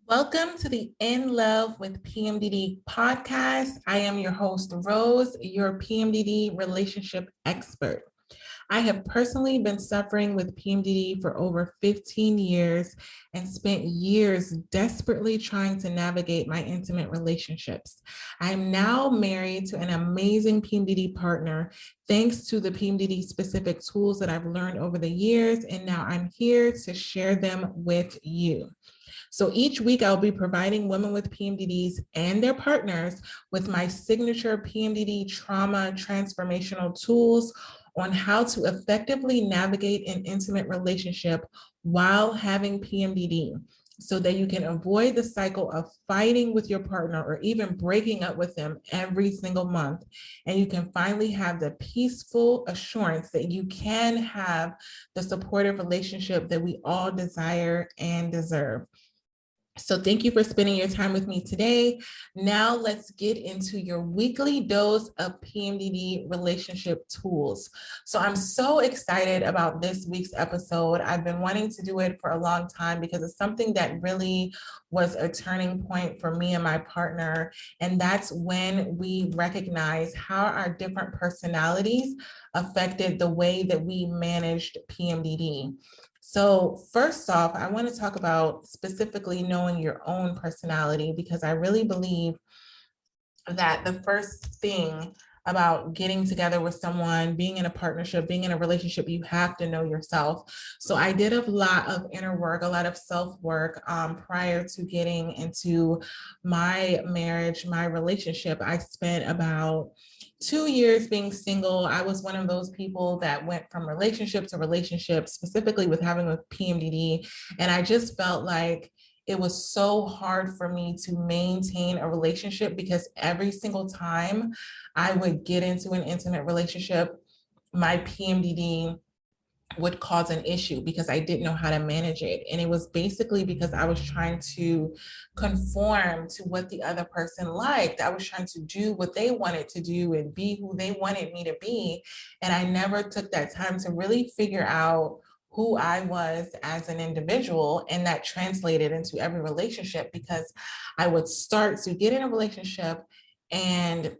Welcome to the In Love with PMDD podcast. I am your host, Rose, your PMDD relationship expert. I have personally been suffering with PMDD for over 15 years and spent years desperately trying to navigate my intimate relationships. I am now married to an amazing PMDD partner thanks to the PMDD specific tools that I've learned over the years, and now I'm here to share them with you. So each week, I'll be providing women with PMDDs and their partners with my signature PMDD trauma transformational tools on how to effectively navigate an intimate relationship while having PMDD so that you can avoid the cycle of fighting with your partner or even breaking up with them every single month. And you can finally have the peaceful assurance that you can have the supportive relationship that we all desire and deserve. So thank you for spending your time with me today. Now let's get into your weekly dose of PMDD relationship tools. So I'm so excited about this week's episode. I've been wanting to do it for a long time because it's something that really was a turning point for me and my partner. And that's when we recognize how our different personalities affected the way that we managed PMDD. So first off, I want to talk about specifically knowing your own personality, because I really believe that the first thing about getting together with someone, being in a partnership, being in a relationship, you have to know yourself. So I did a lot of inner work, a lot of self-work prior to getting into my marriage, my relationship. I spent about 2 years being single. I was one of those people that went from relationship to relationship, specifically with having a PMDD. And I just felt like it was so hard for me to maintain a relationship because every single time I would get into an intimate relationship, my PMDD would cause an issue because I didn't know how to manage it. And it was basically because I was trying to conform to what the other person liked. I was trying to do what they wanted to do and be who they wanted me to be. And I never took that time to really figure out who I was as an individual, and that translated into every relationship because I would start to get in a relationship and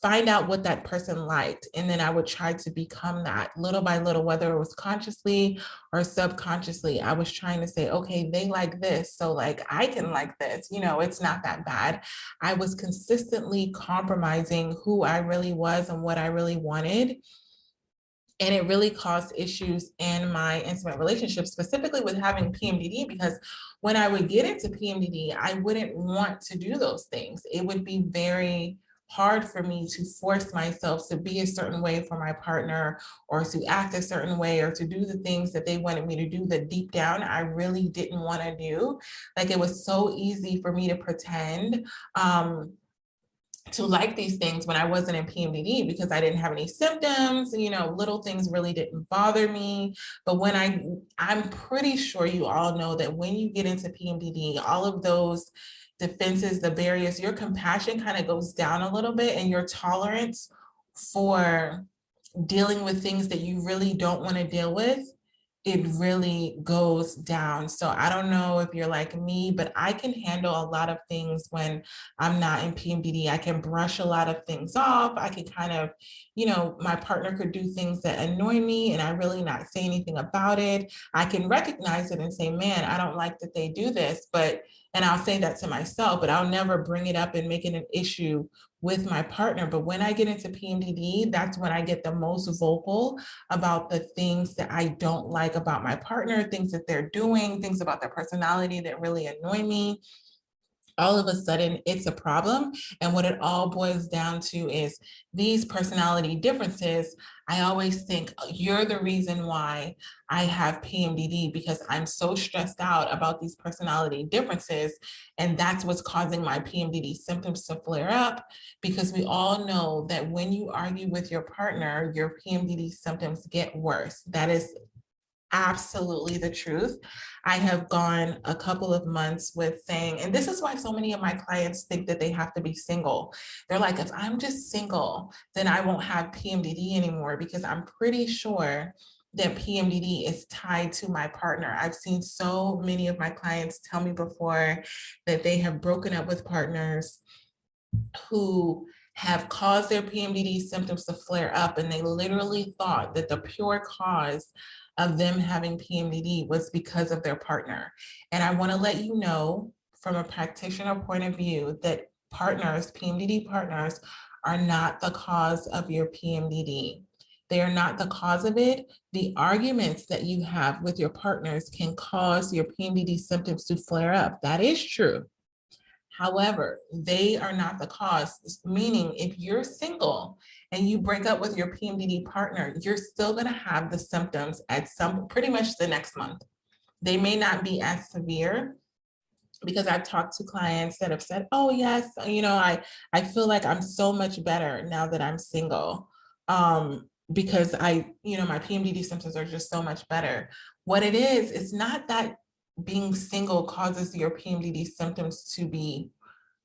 find out what that person liked. And then I would try to become that little by little, whether it was consciously or subconsciously. I was trying to say, okay, they like this, so like I can like this, it's not that bad. I was consistently compromising who I really was and what I really wanted. And it really caused issues in my intimate relationships, specifically with having PMDD, because when I would get into PMDD, I wouldn't want to do those things. It would be very hard for me to force myself to be a certain way for my partner, or to act a certain way, or to do the things that they wanted me to do that deep down I really didn't want to do. Like, it was so easy for me to pretend to like these things when I wasn't in PMDD because I didn't have any symptoms. Little things really didn't bother me. But when I'm pretty sure you all know that when you get into PMDD, all of those defenses, the barriers, your compassion kind of goes down a little bit, and your tolerance for dealing with things that you really don't want to deal with, it really goes down. So I don't know if you're like me, but I can handle a lot of things when I'm not in PMDD. I can brush a lot of things off. I can kind of, my partner could do things that annoy me and I really not say anything about it. I can recognize it and say, man, I don't like that they do this, and I'll say that to myself, but I'll never bring it up and make it an issue with my partner. But when I get into PMDD, that's when I get the most vocal about the things that I don't like about my partner, things that they're doing, things about their personality that really annoy me. All of a sudden it's a problem. And what it all boils down to is these personality differences. I always think you're the reason why I have PMDD, because I'm so stressed out about these personality differences. And that's what's causing my PMDD symptoms to flare up, because we all know that when you argue with your partner, your PMDD symptoms get worse. That is absolutely the truth. I have gone a couple of months with saying, and this is why so many of my clients think that they have to be single. They're like, if I'm just single, then I won't have PMDD anymore, because I'm pretty sure that PMDD is tied to my partner. I've seen so many of my clients tell me before that they have broken up with partners who have caused their PMDD symptoms to flare up, and they literally thought that the pure cause of them having PMDD was because of their partner. And I want to let you know from a practitioner point of view that partners, PMDD partners, are not the cause of your PMDD. They are not the cause of it. The arguments that you have with your partners can cause your PMDD symptoms to flare up. That is true. However, they are not the cause, meaning if you're single and you break up with your PMDD partner, you're still going to have the symptoms at some pretty much the next month. They may not be as severe, because I've talked to clients that have said, oh yes, I feel like I'm so much better now that I'm single. Because my PMDD symptoms are just so much better. What it is, it's not that being single causes your PMDD symptoms to be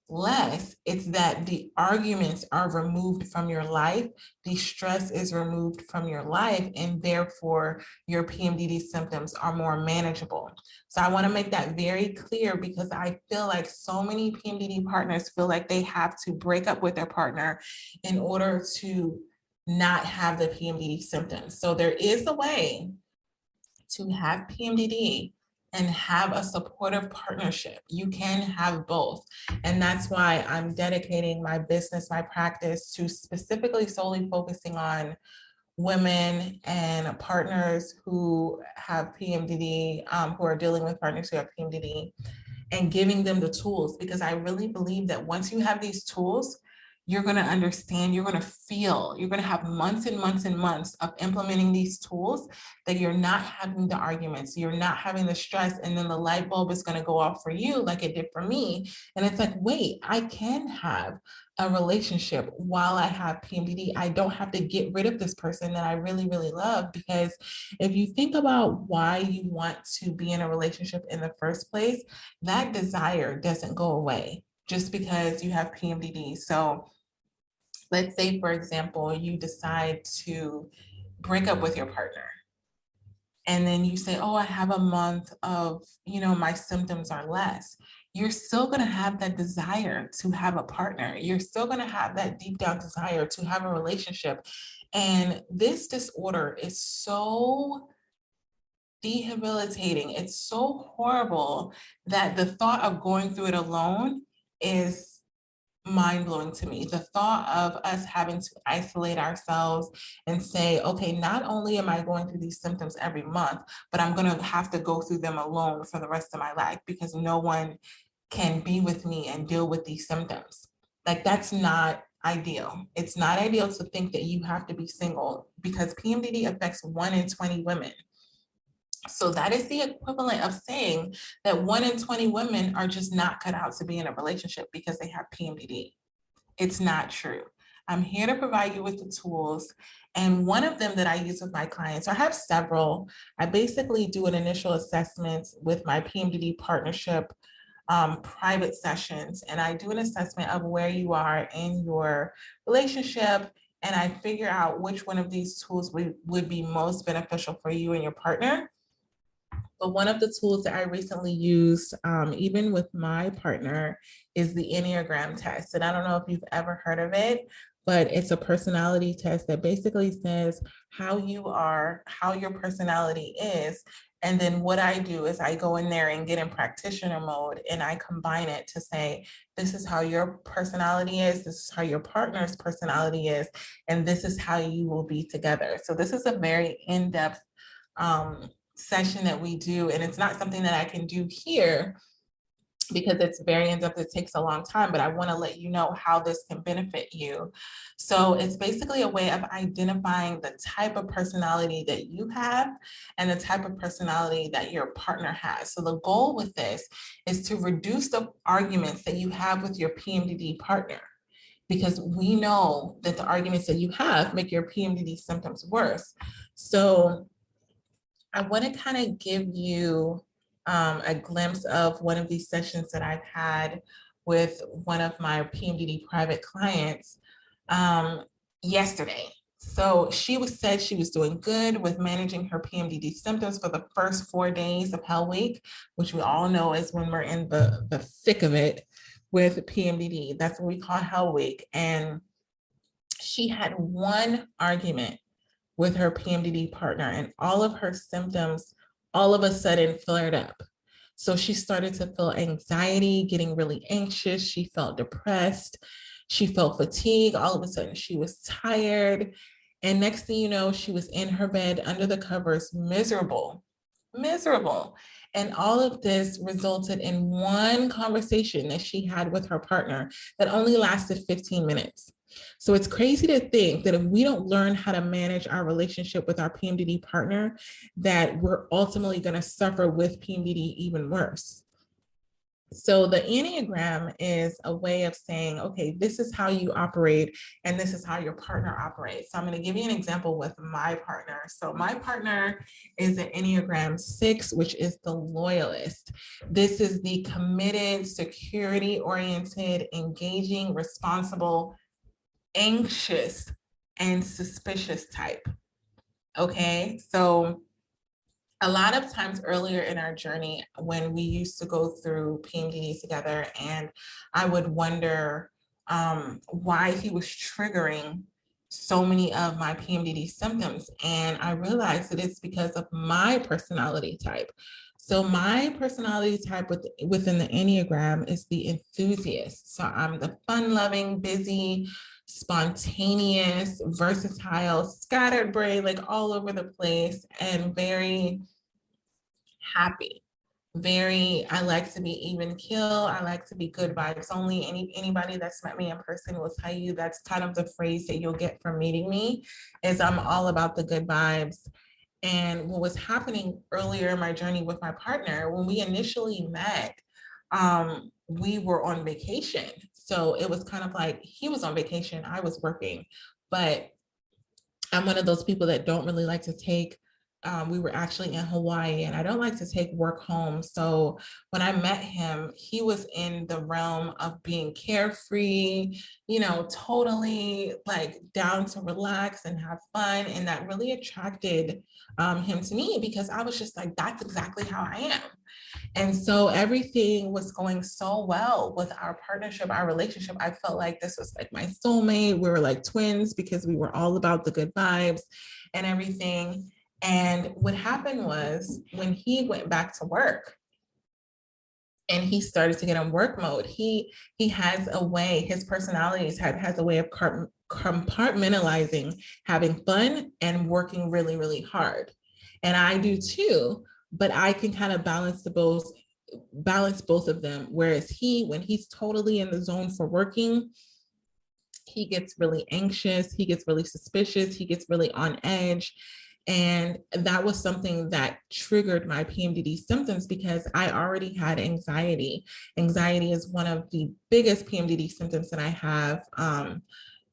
less, it's that the arguments are removed from your life, the stress is removed from your life, and therefore your PMDD symptoms are more manageable. So I want to make that very clear, because I feel like so many PMDD partners feel like they have to break up with their partner in order to not have the PMDD symptoms. So there is a way to have PMDD and have a supportive partnership. You can have both. And that's why I'm dedicating my business, my practice, to specifically solely focusing on women and partners who have PMDD, who are dealing with partners who have PMDD, and giving them the tools, because I really believe that once you have these tools, you're going to understand, you're going to feel, you're going to have months and months and months of implementing these tools, that you're not having the arguments, you're not having the stress, and then the light bulb is going to go off for you like it did for me. And it's like, wait, I can have a relationship while I have PMDD. I don't have to get rid of this person that I really, really love. Because if you think about why you want to be in a relationship in the first place, that desire doesn't go away just because you have PMDD. So let's say, for example, you decide to break up with your partner. And then you say, oh, I have a month of, my symptoms are less. You're still going to have that desire to have a partner. You're still going to have that deep down desire to have a relationship. And this disorder is so debilitating. It's so horrible that the thought of going through it alone is mind-blowing to me. The thought of us having to isolate ourselves and say, okay, not only am I going through these symptoms every month, but I'm going to have to go through them alone for the rest of my life, because no one can be with me and deal with these symptoms. Like, that's not ideal. It's not ideal to think that you have to be single, because PMDD affects 1 in 20 women. So that is the equivalent of saying that 1 in 20 women are just not cut out to be in a relationship because they have PMDD. It's not true. I'm here to provide you with the tools. And one of them that I use with my clients, I have several. I basically do an initial assessment with my PMDD partnership private sessions. And I do an assessment of where you are in your relationship. And I figure out which one of these tools would be most beneficial for you and your partner. But one of the tools that I recently used, even with my partner, is the Enneagram test. And I don't know if you've ever heard of it, but it's a personality test that basically says how you are, how your personality is. And then what I do is I go in there and get in practitioner mode, and I combine it to say, this is how your personality is, this is how your partner's personality is, and this is how you will be together. So this is a very in-depth session that we do, and it's not something that I can do here because it's very in-depth. It takes a long time, but I want to let you know how this can benefit you. So it's basically a way of identifying the type of personality that you have and the type of personality that your partner has. So the goal with this is to reduce the arguments that you have with your PMDD partner, because we know that the arguments that you have make your PMDD symptoms worse. So I want to kind of give you a glimpse of one of these sessions that I've had with one of my PMDD private clients yesterday. So said she was doing good with managing her PMDD symptoms for the first 4 days of Hell Week, which we all know is when we're in the thick of it with PMDD. That's what we call Hell Week. And she had one argument with her PMDD partner, and all of her symptoms all of a sudden flared up. So she started to feel anxiety, getting really anxious. She felt depressed. She felt fatigue. All of a sudden, she was tired. And next thing you know, she was in her bed under the covers, miserable, miserable. And all of this resulted in one conversation that she had with her partner that only lasted 15 minutes. So it's crazy to think that if we don't learn how to manage our relationship with our PMDD partner, that we're ultimately going to suffer with PMDD even worse. So the Enneagram is a way of saying, okay, this is how you operate and this is how your partner operates. So I'm going to give you an example with my partner. So my partner is an Enneagram 6, which is the loyalist. This is the committed, security-oriented, engaging, responsible, anxious, and suspicious type. Okay, so a lot of times earlier in our journey, when we used to go through PMDD together, and I would wonder why he was triggering so many of my PMDD symptoms. And I realized that it's because of my personality type. So my personality type within the Enneagram is the enthusiast. So I'm the fun-loving, busy, spontaneous, versatile, scattered brain, like all over the place, and very happy. I like to be even kill. I like to be good vibes only. Anybody that's met me in person will tell you that's kind of the phrase that you'll get from meeting me, is I'm all about the good vibes. And what was happening earlier in my journey with my partner, when we initially met, we were on vacation. So it was kind of like he was on vacation, I was working, but I'm one of those people that don't really like to take, we were actually in Hawaii, and I don't like to take work home. So when I met him, he was in the realm of being carefree, totally like down to relax and have fun. And that really attracted him to me, because I was just like, that's exactly how I am. And so everything was going so well with our partnership, our relationship. I felt like this was like my soulmate. We were like twins because we were all about the good vibes and everything. And what happened was, when he went back to work and he started to get in work mode, he has a way, his personality has a way of compartmentalizing having fun and working really, really hard. And I do too, but I can kind of balance both of them. Whereas when he's totally in the zone for working, he gets really anxious, he gets really suspicious, he gets really on edge. And that was something that triggered my PMDD symptoms, because I already had anxiety. Anxiety is one of the biggest PMDD symptoms that I have,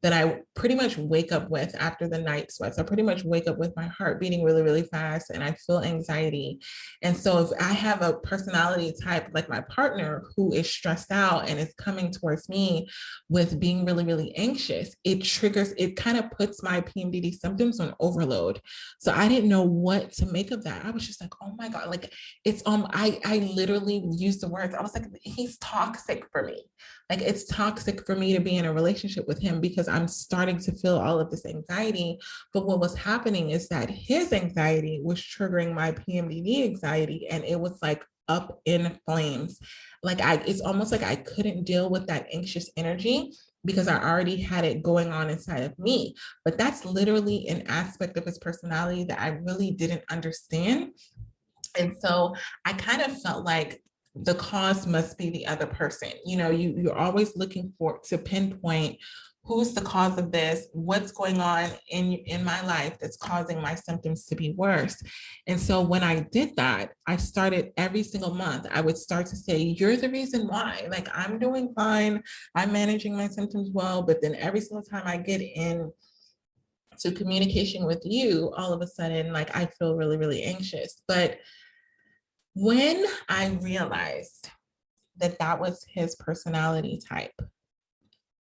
that I pretty much wake up with after the night sweats. I pretty much wake up with my heart beating really, really fast, and I feel anxiety. And so if I have a personality type like my partner who is stressed out and is coming towards me with being really, really anxious, it kind of puts my PMDD symptoms on overload. So I didn't know what to make of that. I was just like, oh my God, like I literally used the words. I was like, he's toxic for me. Like, it's toxic for me to be in a relationship with him, because I'm starting to feel all of this anxiety. But what was happening is that his anxiety was triggering my PMDD anxiety, and it was like up in flames. Like it's almost like I couldn't deal with that anxious energy, because I already had it going on inside of me. But that's literally an aspect of his personality that I really didn't understand. And so I kind of felt like the cause must be the other person. You're always looking to pinpoint who's the cause of this, what's going on in my life that's causing my symptoms to be worse. And so when I did that, I started every single month, I would start to say, you're the reason why. Like, I'm doing fine, I'm managing my symptoms well, but then every single time I get in to communication with you, all of a sudden, like, I feel really, really anxious. But when I realized that that was his personality type,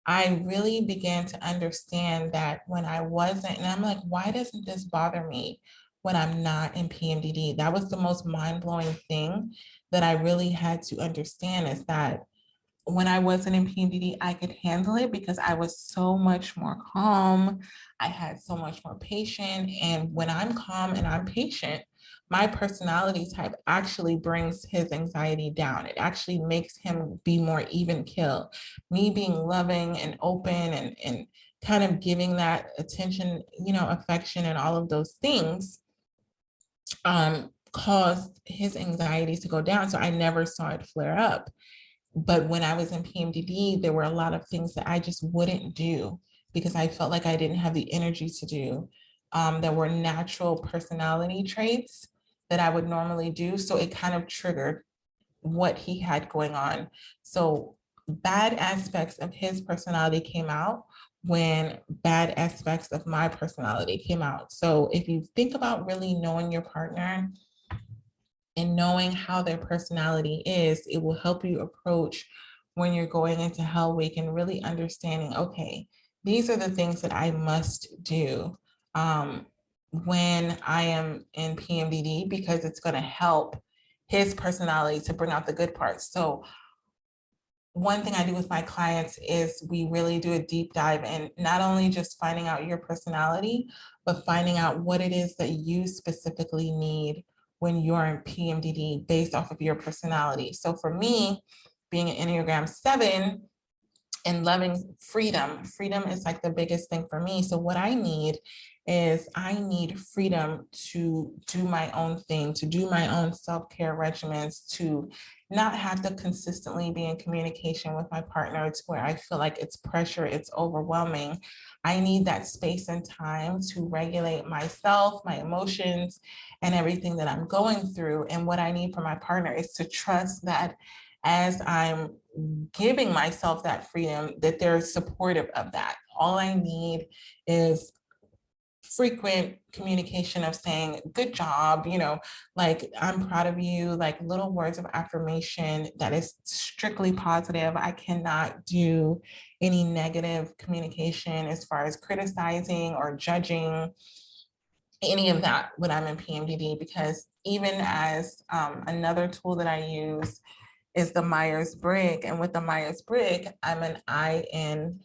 I really began to understand that when I wasn't, and I'm like, why doesn't this bother me when I'm not in PMDD? That was the most mind-blowing thing that I really had to understand, is that when I wasn't in PMDD, I could handle it because I was so much more calm. I had so much more patience. And when I'm calm and I'm patient, my personality type actually brings his anxiety down. It actually makes him be more even kill. Me being loving and open and kind of giving that attention, affection and all of those things caused his anxiety to go down. So I never saw it flare up. But when I was in PMDD, there were a lot of things that I just wouldn't do because I felt like I didn't have the energy to do. There were natural personality traits that I would normally do. So it kind of triggered what he had going on. So bad aspects of his personality came out when bad aspects of my personality came out. So if you think about really knowing your partner, and knowing how their personality is, it will help you approach when you're going into Hell Week and really understanding, okay, these are the things that I must do when I am in PMDD, because it's going to help his personality to bring out the good parts. So one thing I do with my clients is we really do a deep dive in not only just finding out your personality, but finding out what it is that you specifically need when you're in PMDD based off of your personality. So for me, being an Enneagram 7, and loving freedom. Freedom is like the biggest thing for me. So what I need is I need freedom to do my own thing, to do my own self-care regimens, to not have to consistently be in communication with my partner to where I feel like it's pressure, it's overwhelming. I need that space and time to regulate myself, my emotions, and everything that I'm going through. And what I need from my partner is to trust that as I'm giving myself that freedom, that they're supportive of that. All I need is frequent communication of saying, good job, like, I'm proud of you, like little words of affirmation that is strictly positive. I cannot do any negative communication as far as criticizing or judging any of that when I'm in PMDD, because even as another tool that I use is the Myers-Briggs. And with the Myers-Briggs, I'm an INFP.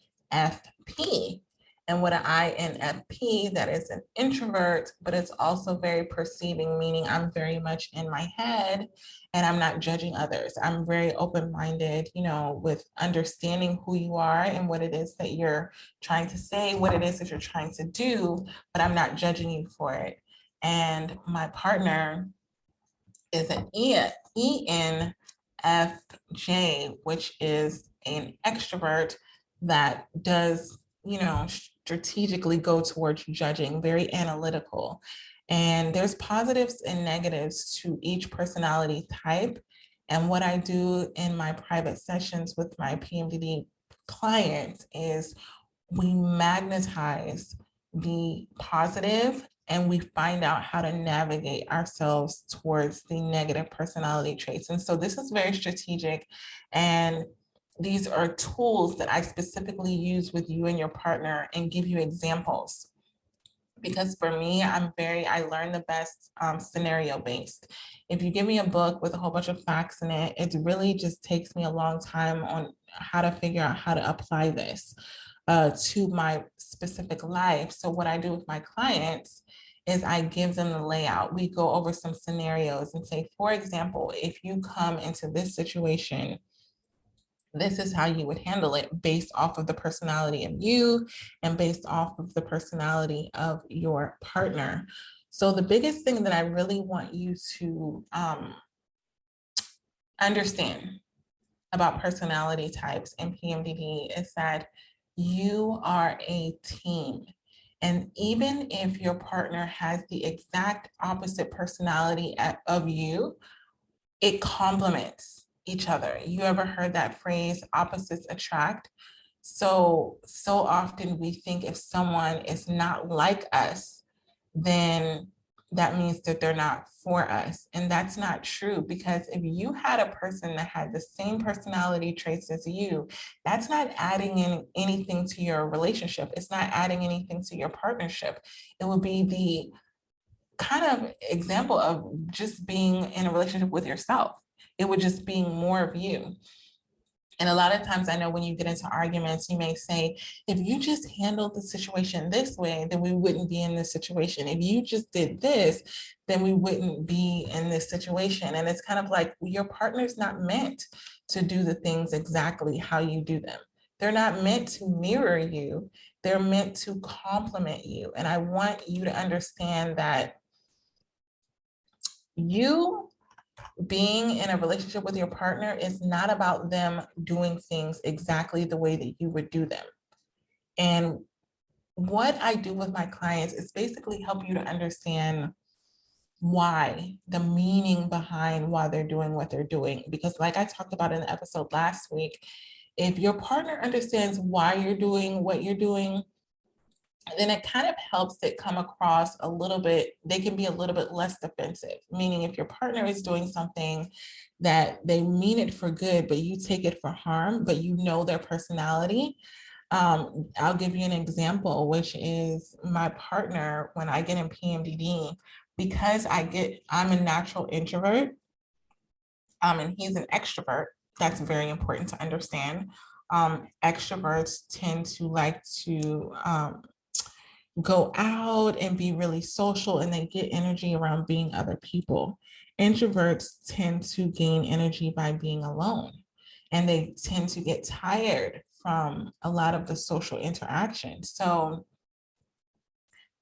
And what an INFP, that is an introvert, but it's also very perceiving, meaning I'm very much in my head and I'm not judging others. I'm very open-minded, with understanding who you are and what it is that you're trying to say, what it is that you're trying to do, but I'm not judging you for it. And my partner is an ENFJ, which is an extrovert that does, strategically go towards judging, very analytical. And there's positives and negatives to each personality type. And what I do in my private sessions with my PMDD clients is we magnetize the positive and we find out how to navigate ourselves towards the negative personality traits. And so this is very strategic. And these are tools that I specifically use with you and your partner and give you examples. Because for me, I learn the best scenario based. If you give me a book with a whole bunch of facts in it, it really just takes me a long time on how to figure out how to apply this to my specific life. So what I do with my clients is I give them the layout. We go over some scenarios and say, for example, if you come into this situation, this is how you would handle it based off of the personality of you and based off of the personality of your partner. So the biggest thing that I really want you to understand about personality types in PMDD is that you are a team. And even if your partner has the exact opposite personality of you, it complements each other. You ever heard that phrase, opposites attract? So often we think if someone is not like us, then that means that they're not for us. And that's not true, because if you had a person that had the same personality traits as you, that's not adding in anything to your relationship. It's not adding anything to your partnership. It would be the kind of example of just being in a relationship with yourself. It would just being more of you. And a lot of times I know when you get into arguments, you may say, if you just handled the situation this way, then we wouldn't be in this situation. If you just did this, then we wouldn't be in this situation. And it's kind of like your partner's not meant to do the things exactly how you do them. They're not meant to mirror you. They're meant to complement you. And I want you to understand that you being in a relationship with your partner is not about them doing things exactly the way that you would do them. And what I do with my clients is basically help you to understand why, the meaning behind why they're doing what they're doing. Because like I talked about in the episode last week, if your partner understands why you're doing what you're doing, then it kind of helps it come across a little bit, they can be a little bit less defensive. Meaning if your partner is doing something that they mean it for good, but you take it for harm, but you know their personality. I'll give you an example, which is my partner, when I get in PMDD, because I'm a natural introvert, and he's an extrovert. That's very important to understand. Extroverts tend to like to go out and be really social, and they get energy around being other people. Introverts tend to gain energy by being alone, and they tend to get tired from a lot of the social interaction. So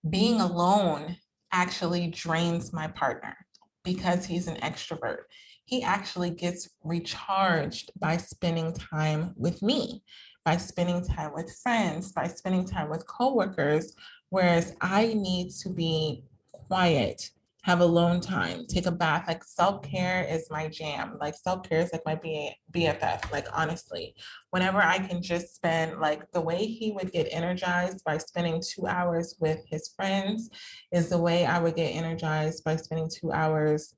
being alone actually drains my partner because he's an extrovert. He actually gets recharged by spending time with me, by spending time with friends, by spending time with coworkers, whereas I need to be quiet, have alone time, take a bath. Like self-care is my jam. Like self-care is like my BFF, like honestly. Whenever I can just spend, like the way he would get energized by spending 2 hours with his friends is the way I would get energized by spending 2 hours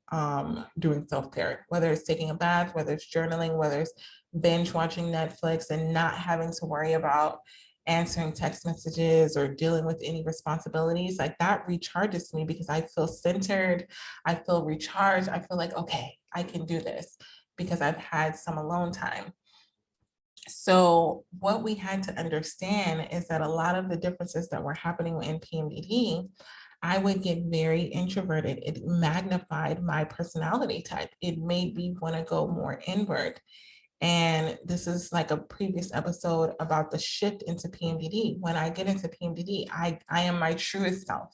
doing self-care, whether it's taking a bath, whether it's journaling, whether it's binge watching Netflix and not having to worry about answering text messages or dealing with any responsibilities. Like that recharges me because I feel centered, I feel recharged, I feel like, okay, I can do this because I've had some alone time. So what we had to understand is that a lot of the differences that were happening in PMDD, I would get very introverted. It magnified my personality type. It made me want to go more inward. And this is like a previous episode about the shift into PMDD. When I get into PMDD, I am my truest self.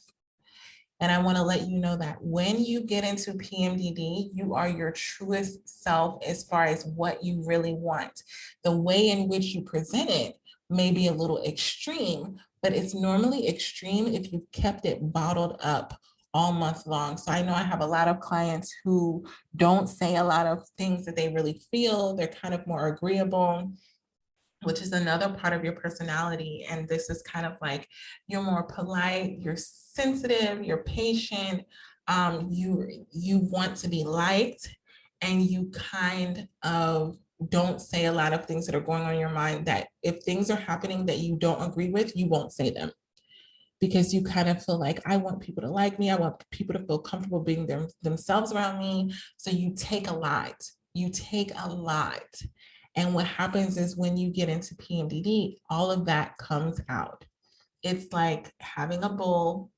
And I want to let you know that when you get into PMDD, you are your truest self as far as what you really want. The way in which you present it may be a little extreme, but it's normally extreme if you've kept it bottled up all month long. So I know I have a lot of clients who don't say a lot of things that they really feel. They're kind of more agreeable, which is another part of your personality. And this is kind of like, you're more polite, you're sensitive, you're patient, you want to be liked, and you kind of don't say a lot of things that are going on in your mind, that if things are happening that you don't agree with, you won't say them. Because you kind of feel like, I want people to like me. I want people to feel comfortable being themselves around me. So you take a lot. You take a lot. And what happens is when you get into PMDD, all of that comes out. It's like having a bull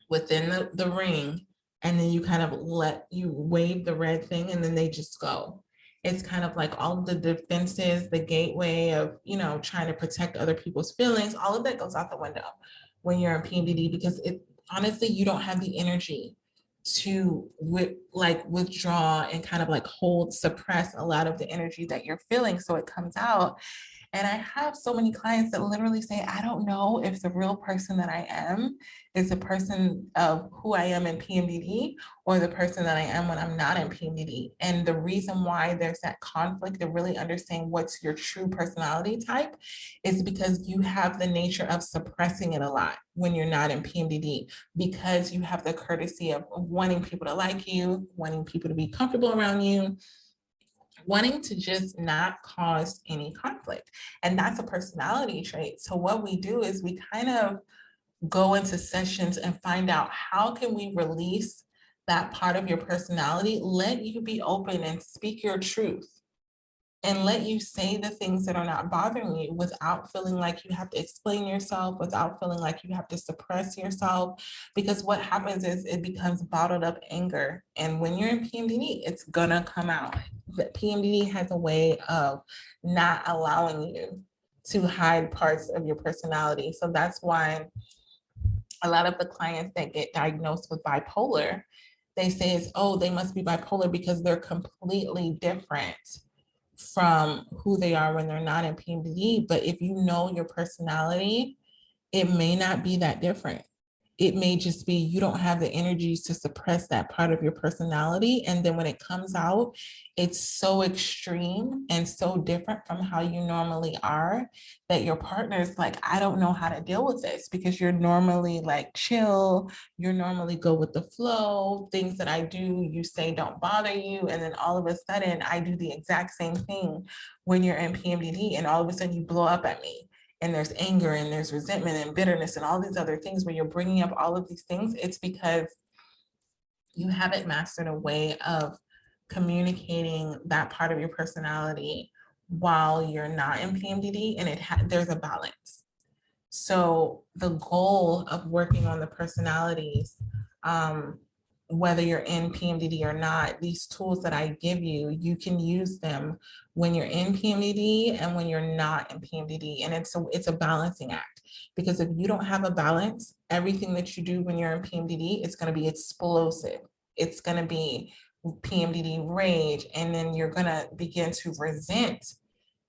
within the ring, and then you kind of you wave the red thing, and then they just go. It's kind of like all of the defenses, the gateway of, trying to protect other people's feelings, all of that goes out the window when you're in PMDD, because honestly, you don't have the energy to like withdraw and kind of like hold, suppress a lot of the energy that you're feeling so it comes out. And I have so many clients that literally say, I don't know if the real person that I am is the person of who I am in PMDD or the person that I am when I'm not in PMDD. And the reason why there's that conflict of really understanding what's your true personality type is because you have the nature of suppressing it a lot when you're not in PMDD, because you have the courtesy of wanting people to like you, wanting people to be comfortable around you, wanting to just not cause any conflict. And that's a personality trait. So what we do is we kind of go into sessions and find out how can we release that part of your personality, let you be open and speak your truth, and let you say the things that are not bothering you without feeling like you have to explain yourself, without feeling like you have to suppress yourself. Because what happens is it becomes bottled up anger. And when you're in PMDD, it's gonna come out. But PMDD has a way of not allowing you to hide parts of your personality. So that's why a lot of the clients that get diagnosed with bipolar, they say is, oh, they must be bipolar because they're completely different from who they are when they're not in PMDD. But if you know your personality, it may not be that different. It may just be you don't have the energies to suppress that part of your personality. And then when it comes out, it's so extreme and so different from how you normally are that your partner's like, I don't know how to deal with this, because you're normally like chill, you're normally go with the flow, things that I do, you say don't bother you. And then all of a sudden I do the exact same thing when you're in PMDD, and all of a sudden you blow up at me. And there's anger and there's resentment and bitterness and all these other things where you're bringing up all of these things. It's because you haven't mastered a way of communicating that part of your personality while you're not in PMDD, and there's a balance. So the goal of working on the personalities, whether you're in PMDD or not, these tools that I give you, you can use them when you're in PMDD and when you're not in PMDD. And it's a balancing act, because if you don't have a balance, everything that you do when you're in PMDD, it's going to be explosive. It's going to be PMDD rage. And then you're going to begin to resent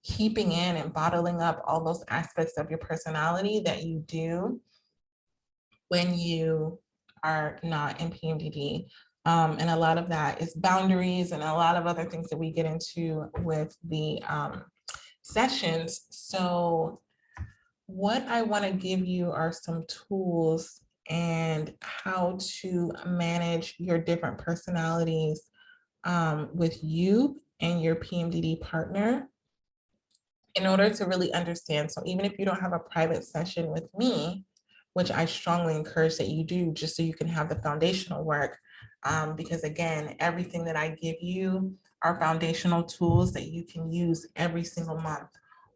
keeping in and bottling up all those aspects of your personality that you do when you are not in PMDD. And a lot of that is boundaries and a lot of other things that we get into with the sessions. So what I want to give you are some tools and how to manage your different personalities with you and your PMDD partner in order to really understand. So even if you don't have a private session with me, which I strongly encourage that you do, just so you can have the foundational work, because again, everything that I give you are foundational tools that you can use every single month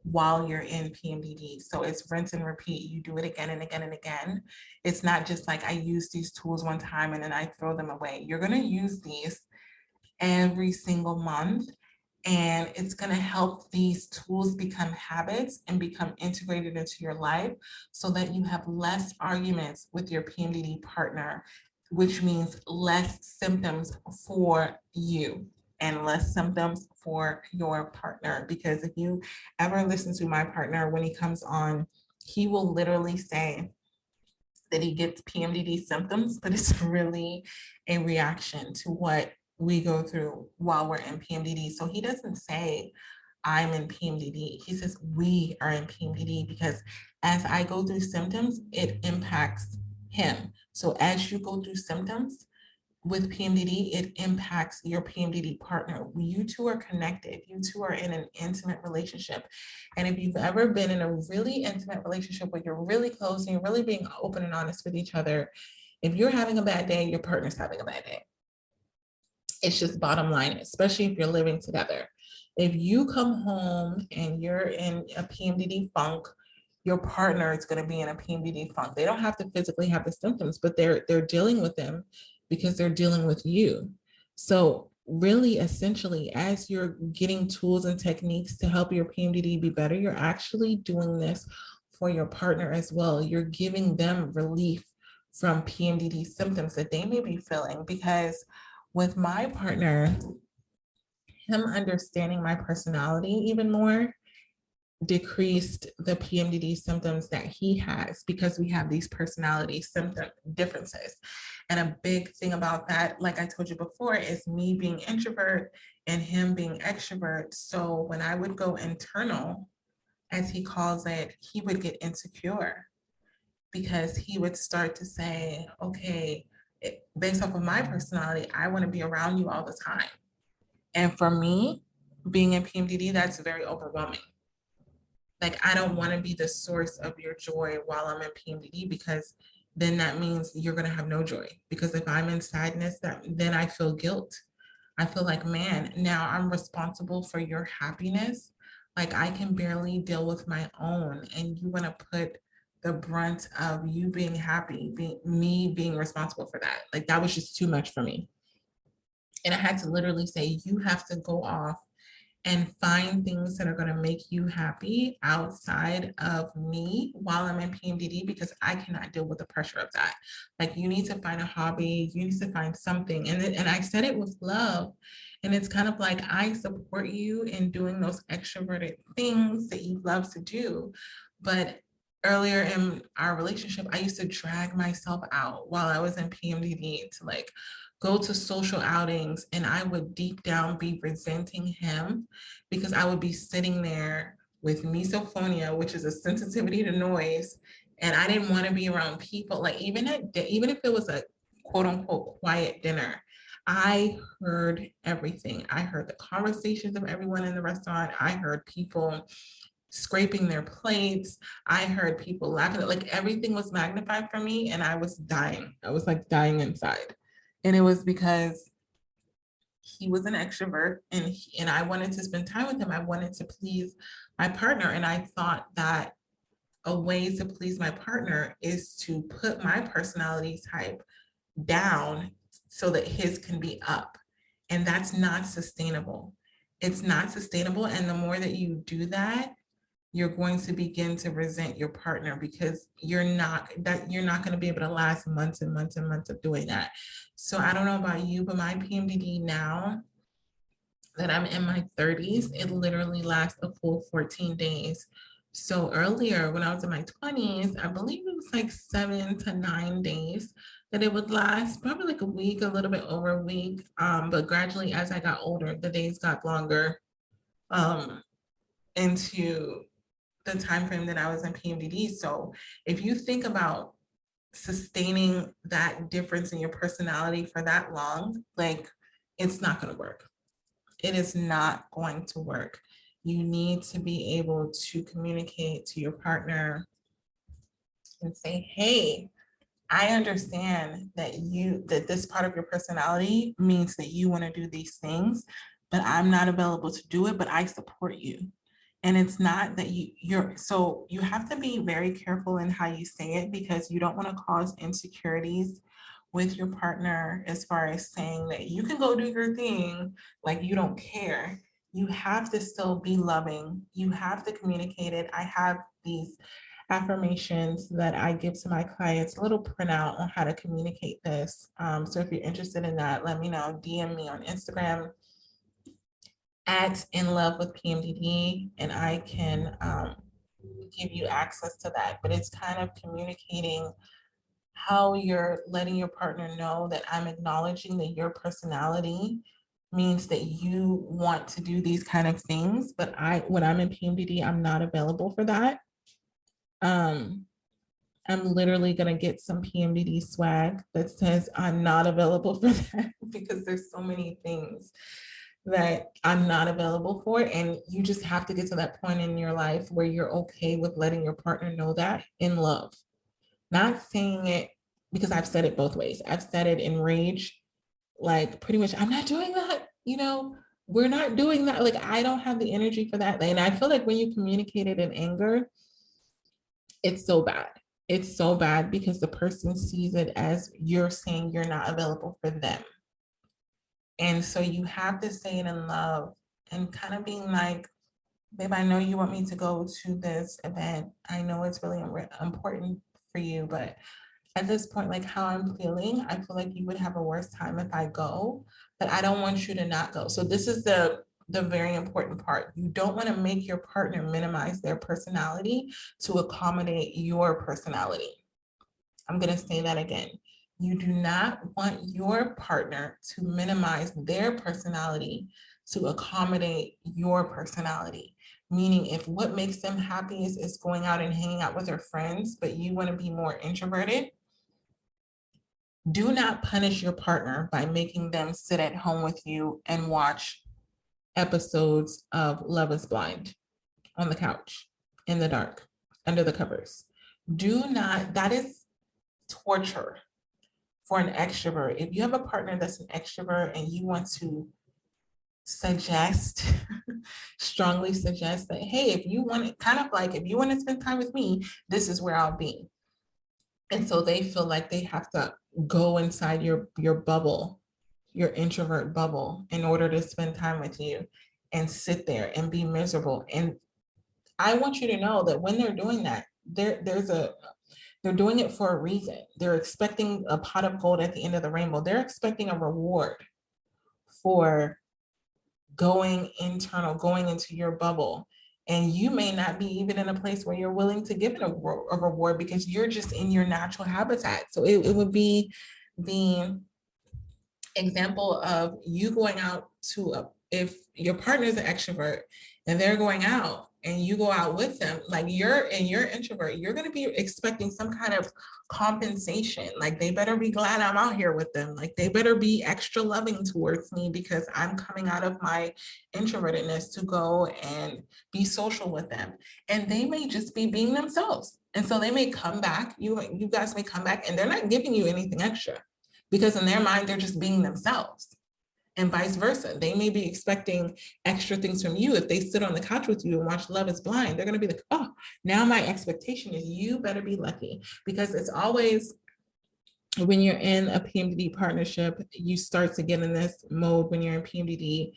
while you're in PMDD. So it's rinse and repeat. You do it again and again and again. It's not just like I use these tools one time and then I throw them away. You're going to use these every single month. And it's going to help these tools become habits and become integrated into your life so that you have less arguments with your PMDD partner, which means less symptoms for you and less symptoms for your partner. Because if you ever listen to my partner, when he comes on, he will literally say that he gets PMDD symptoms, but it's really a reaction to what we go through while we're in PMDD. So he doesn't say, I'm in PMDD. He says, we are in PMDD, because as I go through symptoms, it impacts him. So as you go through symptoms with PMDD, it impacts your PMDD partner. You two are connected. You two are in an intimate relationship. And if you've ever been in a really intimate relationship where you're really close and you're really being open and honest with each other, if you're having a bad day, your partner's having a bad day. It's just bottom line, especially if you're living together. If you come home and you're in a PMDD funk, your partner is going to be in a PMDD funk. They don't have to physically have the symptoms, but they're dealing with them because they're dealing with you. So really, essentially, as you're getting tools and techniques to help your PMDD be better, you're actually doing this for your partner as well. You're giving them relief from PMDD symptoms that they may be feeling, because with my partner, him understanding my personality even more decreased the PMDD symptoms that he has because we have these personality symptom differences. And a big thing about that, like I told you before, is me being introvert and him being extrovert. So when I would go internal, as he calls it, he would get insecure because he would start to say, okay, based off of my personality, I want to be around you all the time. And for me, being in PMDD, that's very overwhelming. Like, I don't want to be the source of your joy while I'm in PMDD, because then that means you're going to have no joy. Because if I'm in sadness, then I feel guilt. I feel like, man, now I'm responsible for your happiness. Like, I can barely deal with my own, and you want to put the brunt of you being happy, me being responsible for that. Like, that was just too much for me. And I had to literally say, you have to go off and find things that are going to make you happy outside of me while I'm in PMDD, because I cannot deal with the pressure of that. Like, you need to find a hobby, you need to find something. And I said it with love. And it's kind of like, I support you in doing those extroverted things that you love to do. But earlier in our relationship, I used to drag myself out while I was in PMDD to like go to social outings, and I would deep down be resenting him because I would be sitting there with misophonia, which is a sensitivity to noise, and I didn't want to be around people. Like, even if it was a quote unquote quiet dinner, I heard everything. I heard the conversations of everyone in the restaurant. I heard people scraping their plates. I heard people laughing. Like, everything was magnified for me, and I was dying. I was like dying inside. And it was because he was an extrovert, and I wanted to spend time with him. I wanted to please my partner. And I thought that a way to please my partner is to put my personality type down so that his can be up. And that's not sustainable. It's not sustainable. And the more that you do that, you're going to begin to resent your partner, because you're not going to be able to last months and months and months of doing that. So I don't know about you, but my PMDD now that I'm in my 30s, it literally lasts a full 14 days. So earlier, when I was in my 20s, I believe it was like 7 to 9 days that it would last, probably like a week, a little bit over a week. But gradually, as I got older, the days got longer into the time frame that I was in PMDD. So if you think about sustaining that difference in your personality for that long, like, it's not going to work. It is not going to work. You need to be able to communicate to your partner and say, hey, I understand that this part of your personality means that you want to do these things, but I'm not available to do it, but I support you. And it's not that so you have to be very careful in how you say it, because you don't want to cause insecurities with your partner, as far as saying that you can go do your thing, like you don't care. You have to still be loving. You have to communicate it. I have these affirmations that I give to my clients, a little printout on how to communicate this. So if you're interested in that, let me know. DM me on Instagram at In Love with PMDD, and I can give you access to that. But it's kind of communicating how you're letting your partner know that I'm acknowledging that your personality means that you want to do these kind of things, but when I'm in PMDD, I'm not available for that. I'm literally going to get some PMDD swag that says I'm not available for that, because there's so many things that I'm not available for. And you just have to get to that point in your life where you're okay with letting your partner know that in love. Not saying it because I've said it both ways. I've said it in rage, like, pretty much, I'm not doing that, we're not doing that. Like, I don't have the energy for that. And I feel like when you communicate it in anger, it's so bad. It's so bad because the person sees it as you're saying you're not available for them. And so you have to say it in love and kind of being like, babe, I know you want me to go to this event. I know it's really important for you, but at this point, like how I'm feeling, I feel like you would have a worse time if I go, but I don't want you to not go. So this is the very important part. You don't want to make your partner minimize their personality to accommodate your personality. I'm going to say that again. You do not want your partner to minimize their personality to accommodate your personality. Meaning, if what makes them happiest is going out and hanging out with their friends, but you want to be more introverted, do not punish your partner by making them sit at home with you and watch episodes of Love is Blind on the couch, in the dark, under the covers. Do not, that is torture for an extrovert. If you have a partner that's an extrovert and you want to suggest, strongly suggest that, hey, if you want it, kind of like, if you want to spend time with me, this is where I'll be. And so they feel like they have to go inside your bubble, your introvert bubble, in order to spend time with you and sit there and be miserable. And I want you to know that when they're doing that, they're doing it for a reason. They're expecting a pot of gold at the end of the rainbow. They're expecting a reward for going internal, going into your bubble. And you may not be even in a place where you're willing to give it a reward because you're just in your natural habitat. So it would be the example of you going out if your partner is an extrovert and they're going out and you go out with them, like you're introvert, you're going to be expecting some kind of compensation. Like they better be glad I'm out here with them. Like they better be extra loving towards me because I'm coming out of my introvertedness to go and be social with them. And they may just be being themselves. And so they may come back, you guys may come back and they're not giving you anything extra because in their mind, they're just being themselves. And vice versa. They may be expecting extra things from you. If they sit on the couch with you and watch Love is Blind, they're going to be like, oh, now my expectation is you better be lucky. Because it's always, when you're in a PMDD partnership, you start to get in this mode when you're in PMDD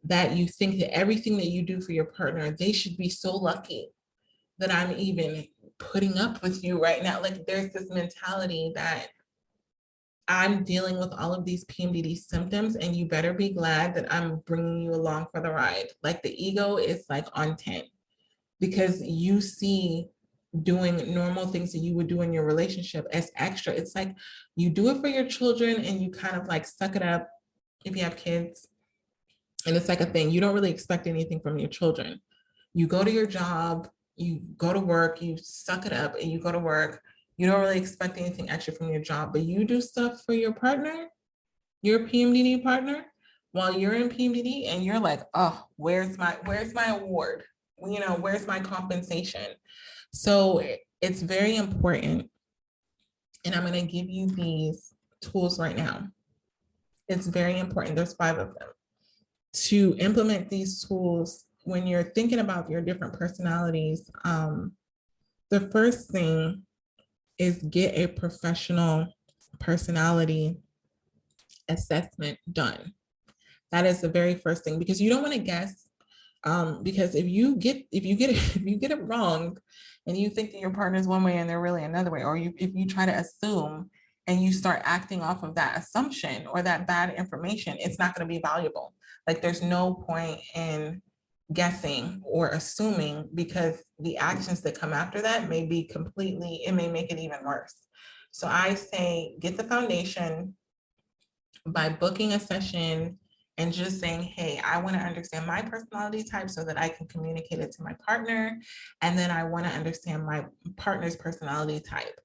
that you think that everything that you do for your partner, they should be so lucky that I'm even putting up with you right now. Like there's this mentality that I'm dealing with all of these PMDD symptoms and you better be glad that I'm bringing you along for the ride. Like the ego is like on 10 because you see doing normal things that you would do in your relationship as extra. It's like you do it for your children and you kind of like suck it up if you have kids. And it's like a thing. You don't really expect anything from your children. You go to your job, you go to work, you suck it up and you go to work. You don't really expect anything extra from your job, but you do stuff for your partner, your PMDD partner, while you're in PMDD and you're like, oh, where's my award? You know, where's my compensation? So it's very important. And I'm going to give you these tools right now. It's very important. There's 5 of them. To implement these tools when you're thinking about your different personalities, the first thing is get a professional personality assessment done. That is the very first thing because you don't want to guess. Because if you get it wrong, and you think that your partner is one way and they're really another way, or if you try to assume and you start acting off of that assumption or that bad information, it's not going to be valuable. Like there's no point in guessing or assuming because the actions that come after that may be completely, it may make it even worse. So I say get the foundation by booking a session and just saying, hey, I want to understand my personality type so that I can communicate it to my partner. And then I want to understand my partner's personality type.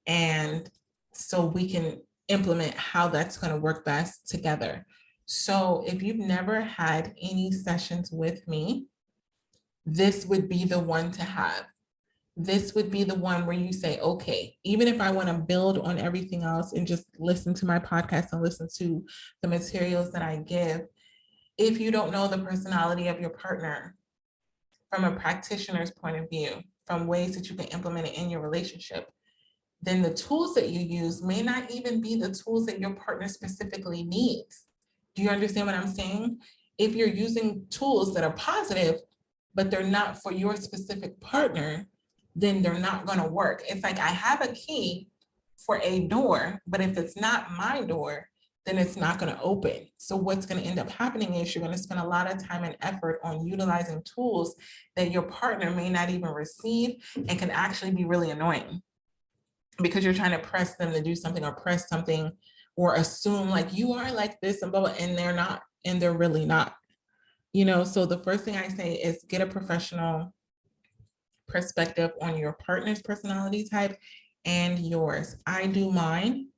And so we can implement how that's going to work best together. So if you've never had any sessions with me, this would be the one to have. This would be the one where you say, okay, even if I want to build on everything else and just listen to my podcast and listen to the materials that I give, if you don't know the personality of your partner from a practitioner's point of view, from ways that you can implement it in your relationship, then the tools that you use may not even be the tools that your partner specifically needs. Do you understand what I'm saying? If you're using tools that are positive, but they're not for your specific partner, then they're not going to work. It's like I have a key for a door, but if it's not my door, then it's not going to open. So what's going to end up happening is you're going to spend a lot of time and effort on utilizing tools that your partner may not even receive and can actually be really annoying because you're trying to press them to do something or press something or assume like you are like this and blah, blah, and they're not, and they're really not. So the first thing I say is get a professional perspective on your partner's personality type and yours. I do mine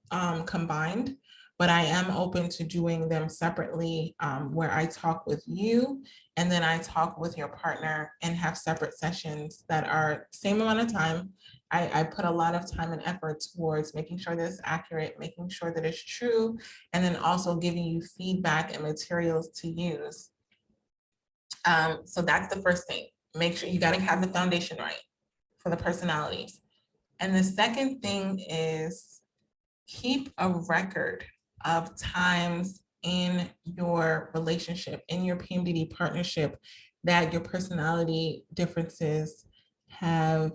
combined, but I am open to doing them separately, where I talk with you and then I talk with your partner and have separate sessions that are same amount of time. I put a lot of time and effort towards making sure that it's accurate, making sure that it's true, and then also giving you feedback and materials to use. So that's the first thing. Make sure you got to have the foundation right for the personalities. And the second thing is keep a record of times in your relationship, in your PMDD partnership, that your personality differences have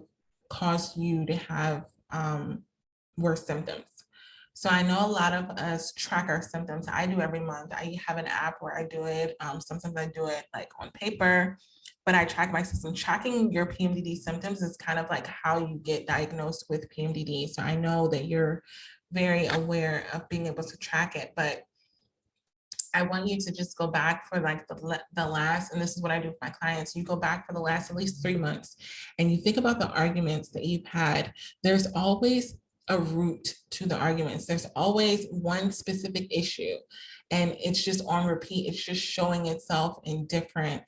caused you to have worse symptoms. So I know a lot of us track our symptoms. I do every month. I have an app where I do it. Sometimes I do it like on paper, but I track my system. Tracking your PMDD symptoms is kind of like how you get diagnosed with PMDD. So I know that you're very aware of being able to track it, but I want you to just go back for like the last, and this is what I do with my clients, you go back for the last at least 3 months and you think about the arguments that you've had. There's always a root to the arguments. There's always one specific issue and it's just on repeat. It's just showing itself in different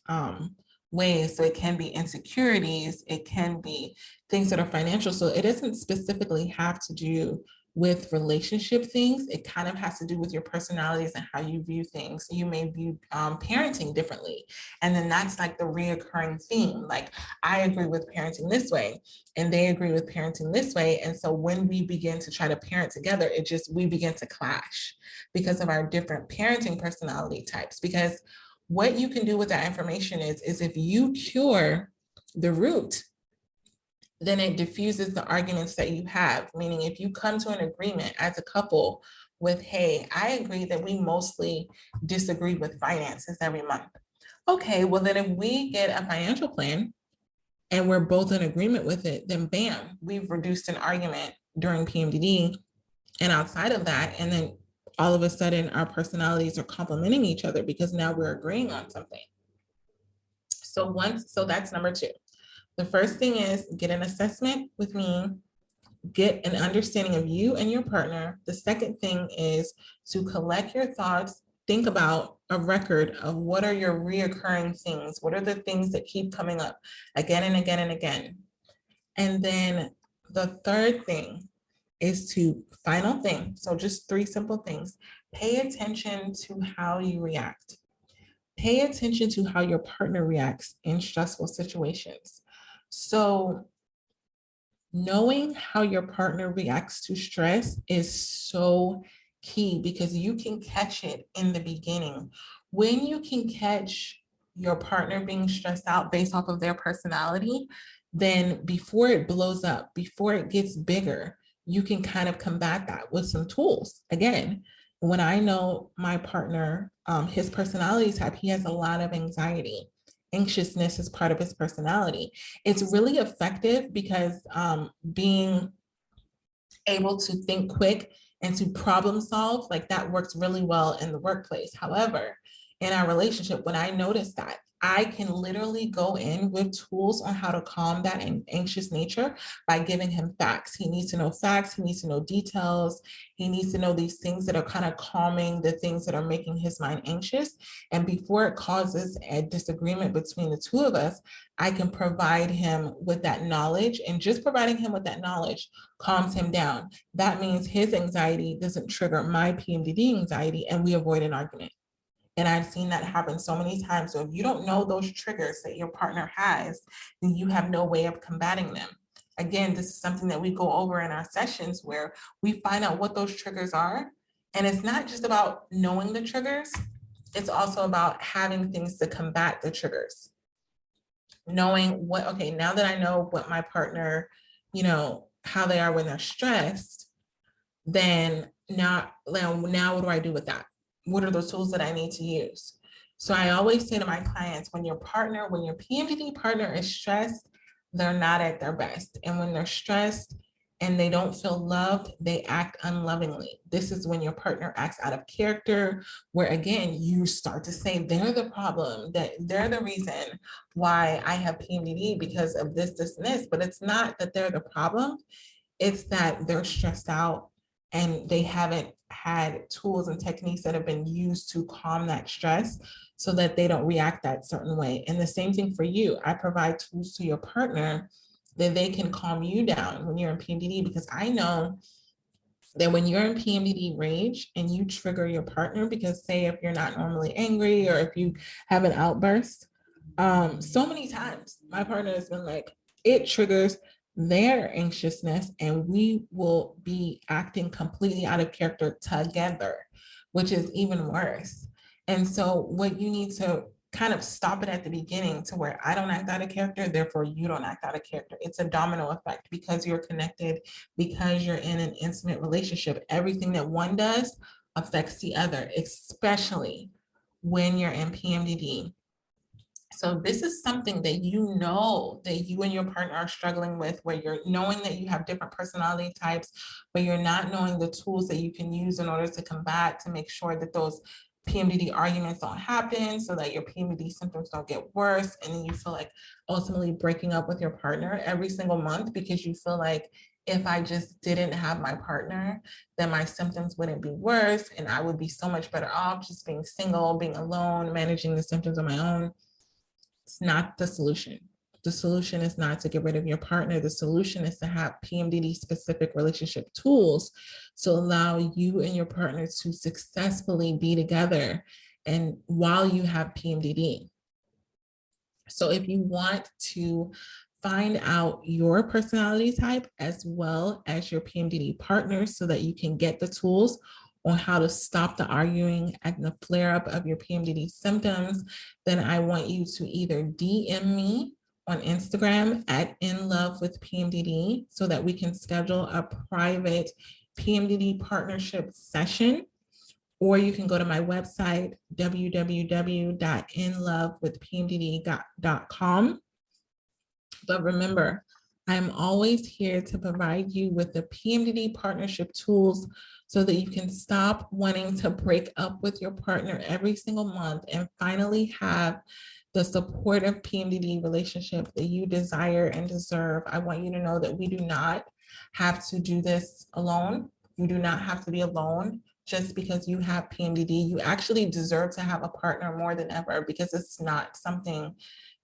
ways. So it can be insecurities, it can be things that are financial. So it doesn't specifically have to do with relationship things. It kind of has to do with your personalities and how you view things. You may view parenting differently. And then that's like the reoccurring theme. Like I agree with parenting this way and they agree with parenting this way. And so when we begin to try to parent together, we begin to clash because of our different parenting personality types. Because what you can do with that information is if you cure the root, then it diffuses the arguments that you have. Meaning if you come to an agreement as a couple with, hey, I agree that we mostly disagree with finances every month. Okay, well then if we get a financial plan and we're both in agreement with it, then bam, we've reduced an argument during PMDD and outside of that. And then all of a sudden our personalities are complementing each other because now we're agreeing on something. So that's number 2. The first thing is get an assessment with me, get an understanding of you and your partner. The second thing is to collect your thoughts, think about a record of what are your reoccurring things, what are the things that keep coming up again and again and again. And then the third thing is final thing, so just 3 simple things. Pay attention to how you react. Pay attention to how your partner reacts in stressful situations. So knowing how your partner reacts to stress is so key because you can catch it in the beginning. When you can catch your partner being stressed out based off of their personality, then before it blows up, before it gets bigger, you can kind of combat that with some tools. Again, when I know my partner, his personality type, he has a lot of anxiety. Anxiousness is part of his personality. It's really effective because being able to think quick and to problem solve, like that works really well in the workplace. However, in our relationship, when I notice that, I can literally go in with tools on how to calm that anxious nature by giving him facts. He needs to know facts. He needs to know details. He needs to know these things that are kind of calming the things that are making his mind anxious. And before it causes a disagreement between the two of us, I can provide him with that knowledge, and just providing him with that knowledge calms him down. That means his anxiety doesn't trigger my PMDD anxiety and we avoid an argument. And I've seen that happen so many times. So if you don't know those triggers that your partner has, then you have no way of combating them. Again, this is something that we go over in our sessions where we find out what those triggers are. And it's not just about knowing the triggers, it's also about having things to combat the triggers. Knowing okay, now that I know what my partner, how they are when they're stressed, then now what do I do with that? What are the tools that I need to use? So I always say to my clients, when your PMDD partner is stressed, they're not at their best. And when they're stressed and they don't feel loved, they act unlovingly. This is when your partner acts out of character, where again, you start to say they're the problem, that they're the reason why I have PMDD because of this, this, and this. But it's not that they're the problem. It's that they're stressed out and they haven't had tools and techniques that have been used to calm that stress so that they don't react that certain way. And the same thing for you. I provide tools to your partner that they can calm you down when you're in PMDD, because I know that when you're in PMDD rage and you trigger your partner, because say if you're not normally angry or if you have an outburst, so many times my partner has been like, it triggers their anxiousness and we will be acting completely out of character together, which is even worse. And so what you need to kind of stop it at the beginning to where I don't act out of character, therefore you don't act out of character. It's a domino effect because you're connected, because you're in an intimate relationship. Everything that one does affects the other, especially when you're in PMDD. So this is something that you know that you and your partner are struggling with, where you're knowing that you have different personality types, but you're not knowing the tools that you can use in order to combat, to make sure that those PMDD arguments don't happen, so that your PMDD symptoms don't get worse. And then you feel like ultimately breaking up with your partner every single month because you feel like, if I just didn't have my partner, then my symptoms wouldn't be worse and I would be so much better off just being single, being alone, managing the symptoms on my own. It's not the solution. The solution is not to get rid of your partner. The solution is to have PMDD specific relationship tools to allow you and your partner to successfully be together and while you have PMDD. So if you want to find out your personality type as well as your PMDD partner so that you can get the tools on how to stop the arguing and the flare up of your PMDD symptoms, then I want you to either DM me on Instagram at In Love with PMDD so that we can schedule a private PMDD partnership session, or you can go to my website, www.inlovewithpmdd.com. But remember, I'm always here to provide you with the PMDD partnership tools so that you can stop wanting to break up with your partner every single month and finally have the supportive PMDD relationship that you desire and deserve. I want you to know that we do not have to do this alone. You do not have to be alone just because you have PMDD. You actually deserve to have a partner more than ever, because it's not something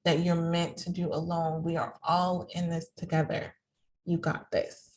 that you're meant to do alone. We are all in this together. You got this.